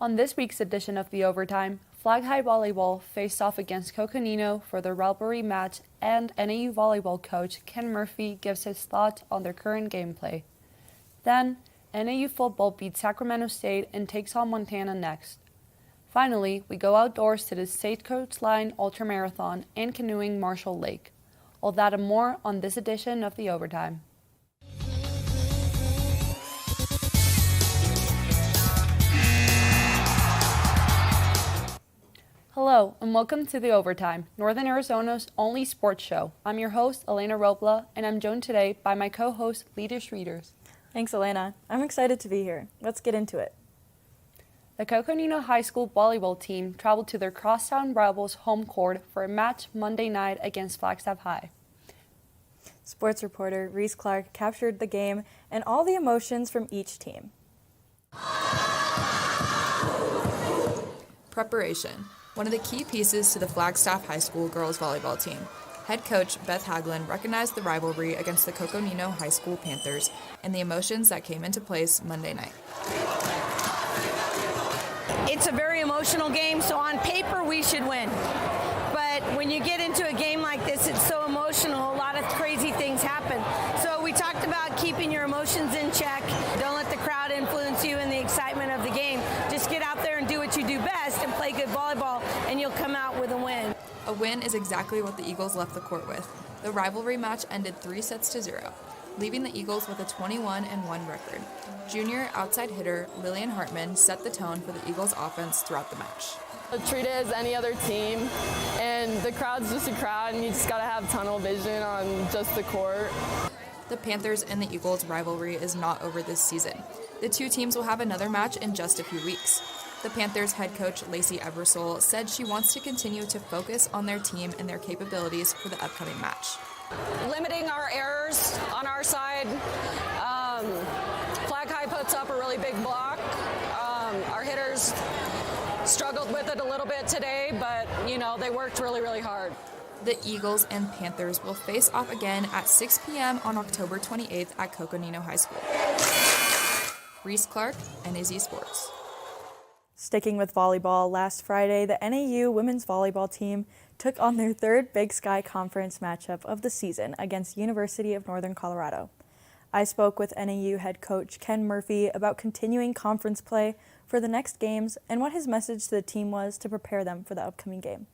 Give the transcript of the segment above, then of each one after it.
On this week's edition of The Overtime, Flag High Volleyball faced off against Coconino for their rivalry match, and NAU volleyball coach Ken Murphy gives his thoughts on their current gameplay. Then, NAU football beats Sacramento State and takes on Montana next. Finally, we go outdoors to the Stagecoach Line Ultra Marathon and canoeing Marshall Lake. All that and more on this edition of The Overtime. Hello, and welcome to The Overtime, Northern Arizona's only sports show. I'm your host, Elena Robla, and I'm joined today by my co-host, Lita Schreeders. Thanks, Elena. I'm excited to be here. Let's get into it. The Coconino High School volleyball team traveled to their crosstown rivals' home court for a match Monday night against Flagstaff High. Sports reporter Reese Clark captured the game and all the emotions from each team. Preparation. One of the key pieces to the Flagstaff High School girls volleyball team. Head coach Beth Haglund recognized the rivalry against the Coconino High School Panthers and the emotions that came into place Monday night. It's a very emotional game, so on paper we should win. But when you get into a game like this, it's so emotional, a lot of crazy things happen. So we talked about keeping your emotions in check. Don't let the crowd influence you in the excitement of the game. Just get out there and do what you do best and play good volleyball, and you'll come out with a win. A win is exactly what the Eagles left the court with. The rivalry match ended 3-0, leaving the Eagles with a 21-1 record. Junior outside hitter Lillian Hartman set the tone for the Eagles' offense throughout the match. Treat it as any other team, and the crowd's just a crowd, and you just gotta have tunnel vision on just the court. The Panthers and the Eagles rivalry is not over this season. The two teams will have another match in just a few weeks. The Panthers head coach Lacey Eversole said she wants to continue to focus on their team and their capabilities for the upcoming match. Limiting our errors on our side. Flag High puts up a really big block. Our hitters struggled with it a little bit today, but, they worked really, really hard. The Eagles and Panthers will face off again at 6 p.m. on October 28th at Coconino High School. Reese Clark, NAZ Sports. Sticking with volleyball, last Friday, the NAU women's volleyball team took on their third Big Sky Conference matchup of the season against University of Northern Colorado. I spoke with NAU head coach Ken Murphy about continuing conference play for the next games and what his message to the team was to prepare them for the upcoming game.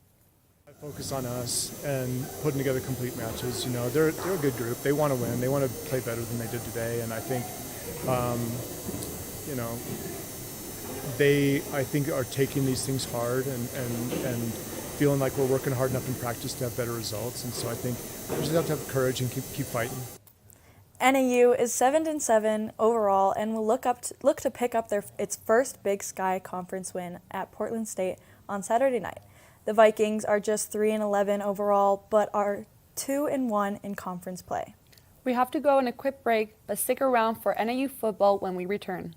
I focus on us and putting together complete matches. They're a good group. They want to win. They want to play better than they did today, and I think, they are taking these things hard and feeling like we're working hard enough in practice to have better results. And so I think we just have to have courage and keep fighting. NAU is 7-7 overall and will look to pick up its first Big Sky Conference win at Portland State on Saturday night. The Vikings are just 3-11 overall, but are 2-1 in conference play. We have to go on a quick break, but stick around for NAU football when we return.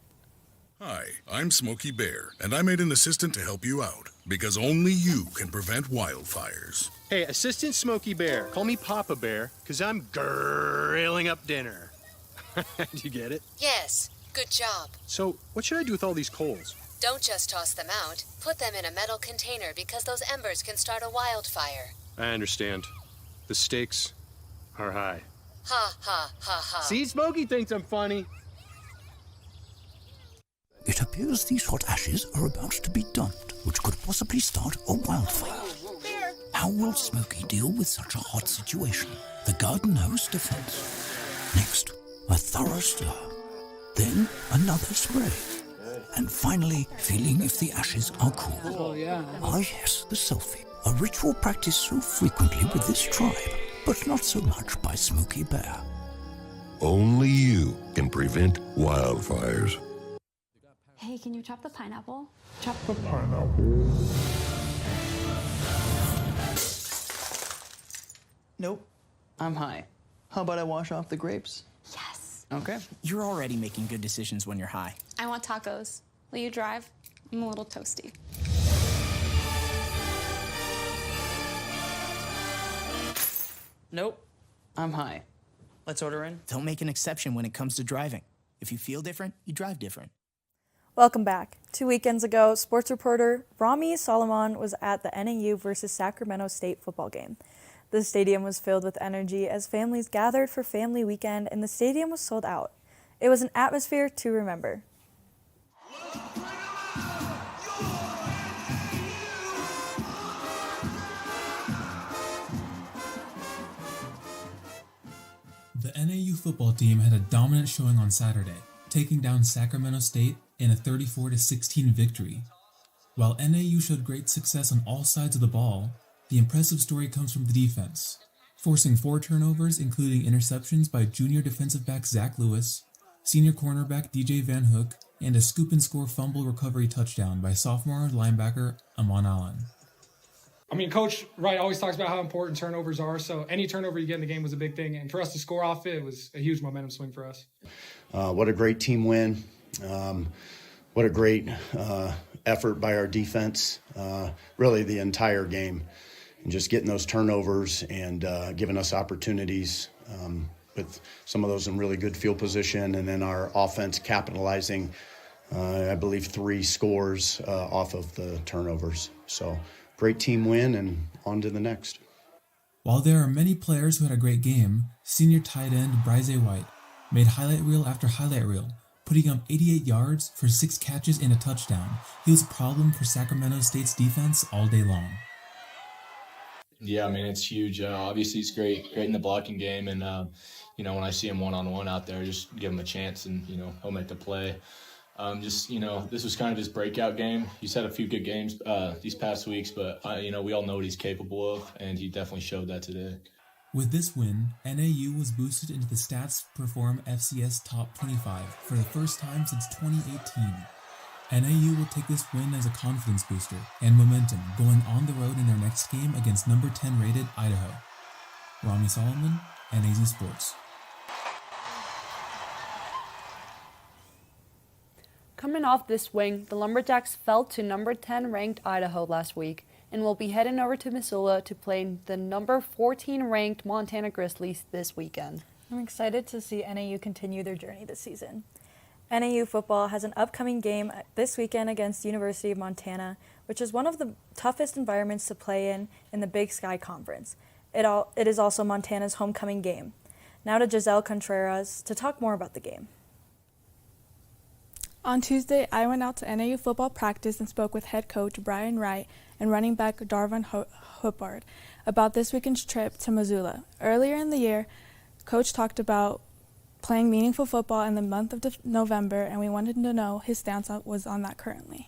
Hi, I'm Smokey Bear, and I made an assistant to help you out, because only you can prevent wildfires. Hey, Assistant Smokey Bear, call me Papa Bear, because I'm grilling up dinner. Do you get it? Yes, good job. So, what should I do with all these coals? Don't just toss them out. Put them in a metal container because those embers can start a wildfire. I understand. The stakes are high. Ha, ha, ha, ha. See, Smokey thinks I'm funny. It appears these hot ashes are about to be dumped, which could possibly start a wildfire. How will Smokey deal with such a hot situation? The garden hose defense. Next, a thorough stir. Then, another spray. And finally, feeling if the ashes are cool. Oh, yeah. Ah, yes, the selfie. A ritual practiced so frequently with this tribe, but not so much by Smokey Bear. Only you can prevent wildfires. Hey, can you chop the pineapple? Chop the pineapple. Nope. I'm high. How about I wash off the grapes? Yes. Okay. You're already making good decisions when you're high. I want tacos. Will you drive? I'm a little toasty. Nope. I'm high. Let's order in. Don't make an exception when it comes to driving. If you feel different, you drive different. Welcome back. 2 weekends ago, sports reporter Rami Solomon was at the NAU versus Sacramento State football game. The stadium was filled with energy as families gathered for family weekend, and the stadium was sold out. It was an atmosphere to remember. The NAU football team had a dominant showing on Saturday, taking down Sacramento State in a 34-16 victory. While NAU showed great success on all sides of the ball, the impressive story comes from the defense, forcing 4 turnovers including interceptions by junior defensive back Zach Lewis, senior cornerback DJ Van Hook, and a scoop-and-score fumble recovery touchdown by sophomore linebacker Amon Allen. I mean, Coach Wright always talks about how important turnovers are, so any turnover you get in the game was a big thing, and for us to score off it was a huge momentum swing for us. What a great team win. What a great effort by our defense, really the entire game, and just getting those turnovers and giving us opportunities with some of those in really good field position, and then our offense capitalizing, I believe, 3 scores off of the turnovers. So great team win, and on to the next. While there are many players who had a great game, senior tight end Bryce White made highlight reel after highlight reel, putting up 88 yards for 6 catches and a touchdown. He was a problem for Sacramento State's defense all day long. Yeah, I mean, it's huge. Obviously, he's great in the blocking game. And, when I see him one-on-one out there, just give him a chance and, he'll make the play. This was kind of his breakout game. He's had a few good games these past weeks, but, we all know what he's capable of, and he definitely showed that today. With this win, NAU was boosted into the Stats Perform FCS Top 25 for the first time since 2018. NAU will take this win as a confidence booster and momentum going on the road in their next game against number 10 rated Idaho. Rami Solomon, NAZ Sports. Coming off this win, the Lumberjacks fell to number 10 ranked Idaho last week and will be heading over to Missoula to play the number 14 ranked Montana Grizzlies this weekend. I'm excited to see NAU continue their journey this season. NAU football has an upcoming game this weekend against University of Montana, which is one of the toughest environments to play in the Big Sky Conference. It is also Montana's homecoming game. Now to Giselle Contreras to talk more about the game. On Tuesday, I went out to NAU football practice and spoke with head coach Brian Wright and running back Darvin Hubbard about this weekend's trip to Missoula. Earlier in the year, Coach talked about playing meaningful football in the month of November, and we wanted to know his stance was on that currently.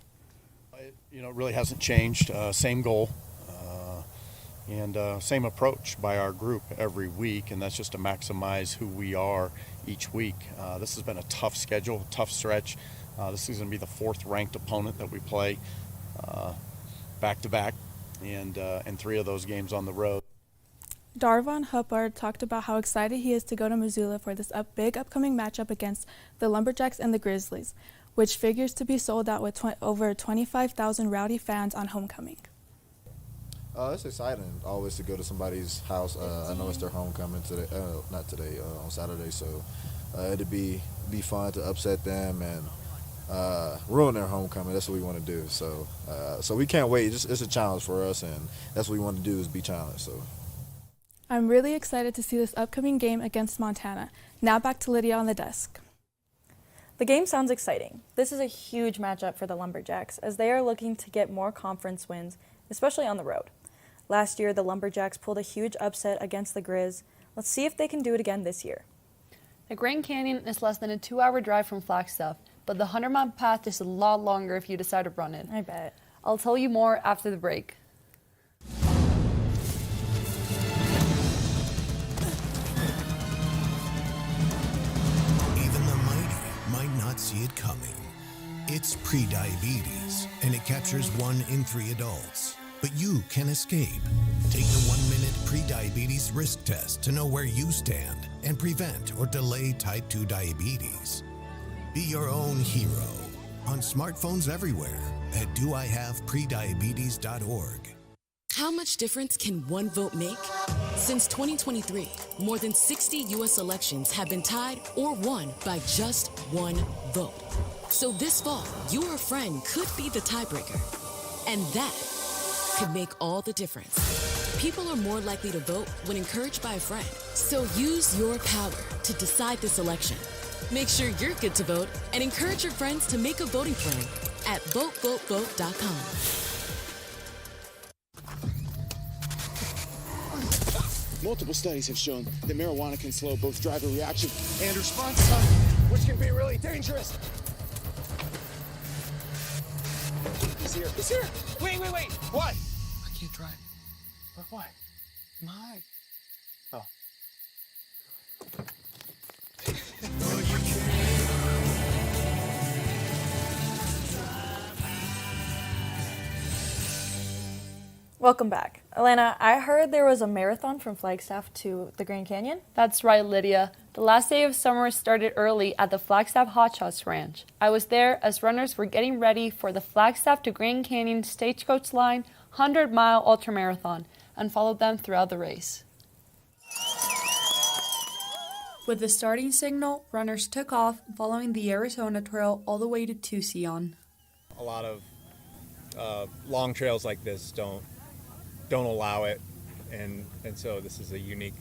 It really hasn't changed. Same goal and same approach by our group every week, and that's just to maximize who we are each week. This has been a tough schedule, tough stretch. This is going to be the 4th ranked opponent that we play back-to-back, and 3 of those games on the road. Darvin Hubbard talked about how excited he is to go to Missoula for this big upcoming matchup against the Lumberjacks and the Grizzlies, which figures to be sold out with over 25,000 rowdy fans on homecoming. It's exciting always to go to somebody's house. I know it's their homecoming today, on Saturday, so it'd be fun to upset them and ruin their homecoming. That's what we want to do. So we can't wait. It's a challenge for us, and that's what we want to do is be challenged. So I'm really excited to see this upcoming game against Montana. Now back to Lydia on the desk. The game sounds exciting. This is a huge matchup for the Lumberjacks as they are looking to get more conference wins, especially on the road. Last year, the Lumberjacks pulled a huge upset against the Grizz. Let's see if they can do it again this year. The Grand Canyon is less than a 2-hour drive from Flagstaff, but the 100-mile path is a lot longer if you decide to run it. I bet. I'll tell you more after the break. Even the mighty might not see it coming. It's prediabetes, and it captures 1 in 3 adults. But you can escape. Take the 1-minute prediabetes risk test to know where you stand and prevent or delay type 2 diabetes. Be your own hero on smartphones everywhere at doihaveprediabetes.org. How much difference can one vote make? Since 2023, more than 60 U.S. elections have been tied or won by just one vote. So this fall, your friend could be the tiebreaker. And that could make all the difference. People are more likely to vote when encouraged by a friend. So use your power to decide this election. Make sure you're good to vote and encourage your friends to make a voting plan at votevotevote.com. Multiple studies have shown that marijuana can slow both driver reaction and response time, which can be really dangerous. He's here. He's here. Wait. What? I can't drive. Why? My. Oh. Welcome back. Elena, I heard there was a marathon from Flagstaff to the Grand Canyon? That's right, Lydia. The last day of summer started early at the Flagstaff Hot Shots Ranch. I was there as runners were getting ready for the Flagstaff to Grand Canyon Stagecoach Line 100-mile Ultra Marathon and followed them throughout the race. With the starting signal, runners took off, following the Arizona Trail all the way to Tucson. A lot of long trails like this don't allow it, and so this is a unique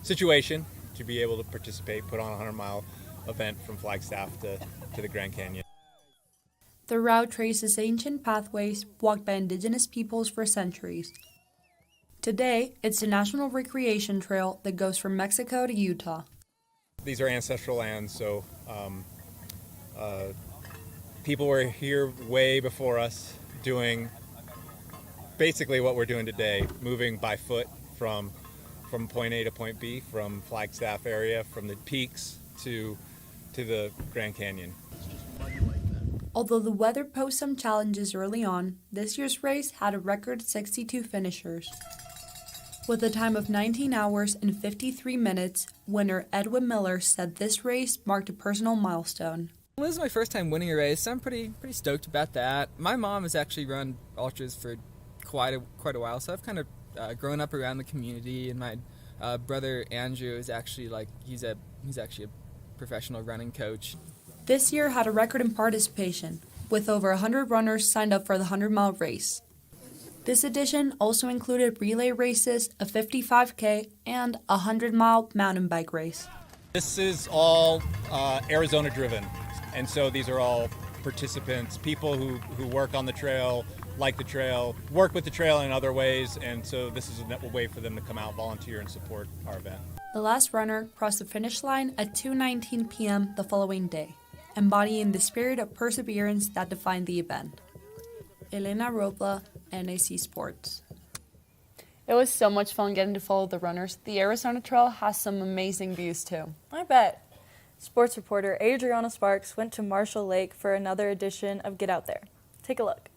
situation to be able to participate, put on a 100-mile event from Flagstaff to the Grand Canyon. The route traces ancient pathways walked by indigenous peoples for centuries. Today, it's a national recreation trail that goes from Mexico to Utah. These are ancestral lands, so people were here way before us doing basically what we're doing today, moving by foot from point A to point B, from Flagstaff area, from the peaks to the Grand Canyon. Although the weather posed some challenges early on, this year's race had a record 62 finishers. With a time of 19 hours and 53 minutes, winner Edwin Miller said this race marked a personal milestone. This is my first time winning a race, so I'm pretty stoked about that. My mom has actually run ultras for quite a while, so I've kind of grown up around the community, and my brother Andrew is actually he's actually a professional running coach. This year had a record in participation, with over 100 runners signed up for the 100-mile race. This edition also included relay races, a 55K, and a 100-mile mountain bike race. This is all Arizona driven, and so these are all participants, people who work on the trail, like the trail, work with the trail in other ways, and so this is a way for them to come out, volunteer, and support our event. The last runner crossed the finish line at 2:19 p.m. the following day, embodying the spirit of perseverance that defined the event. Elena Ropla, NAC Sports. It was so much fun getting to follow the runners. The Arizona Trail has some amazing views too. I bet. Sports reporter Adriana Sparks went to Marshall Lake for another edition of Get Out There. Take a look.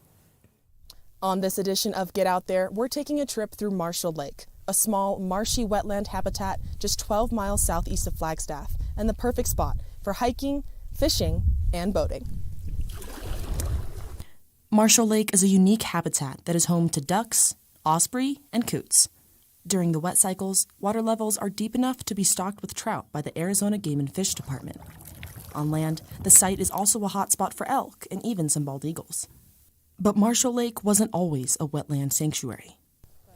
On this edition of Get Out There, we're taking a trip through Marshall Lake, a small, marshy wetland habitat just 12 miles southeast of Flagstaff, and the perfect spot for hiking, fishing, and boating. Marshall Lake is a unique habitat that is home to ducks, osprey, and coots. During the wet cycles, water levels are deep enough to be stocked with trout by the Arizona Game and Fish Department. On land, the site is also a hotspot for elk and even some bald eagles. But Marshall Lake wasn't always a wetland sanctuary.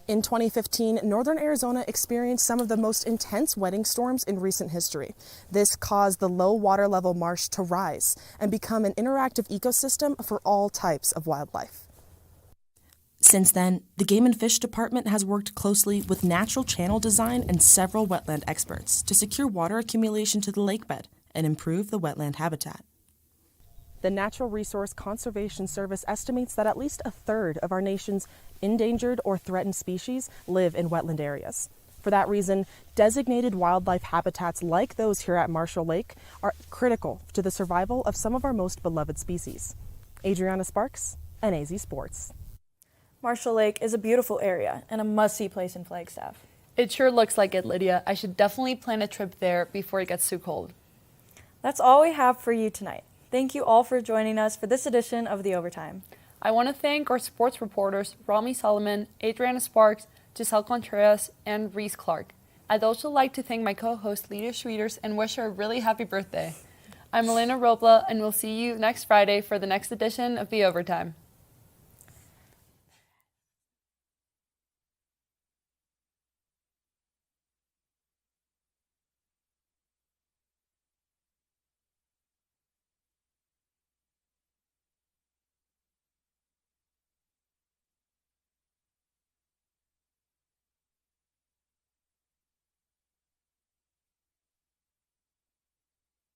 In 2015, northern Arizona experienced some of the most intense wetting storms in recent history. This caused the low water level marsh to rise and become an interactive ecosystem for all types of wildlife. Since then, the Game and Fish Department has worked closely with natural channel design and several wetland experts to secure water accumulation to the lakebed and improve the wetland habitat. The Natural Resource Conservation Service estimates that at least a third of our nation's endangered or threatened species live in wetland areas. For that reason, designated wildlife habitats like those here at Marshall Lake are critical to the survival of some of our most beloved species. Adriana Sparks, NAZ Sports. Marshall Lake is a beautiful area and a must-see place in Flagstaff. It sure looks like it, Lydia. I should definitely plan a trip there before it gets too cold. That's all we have for you tonight. Thank you all for joining us for this edition of The Overtime. I want to thank our sports reporters, Rami Solomon, Adriana Sparks, Giselle Contreras, and Reese Clark. I'd also like to thank my co-host Lita Schreeders and wish her a really happy birthday. I'm Elena Robla, and we'll see you next Friday for the next edition of The Overtime.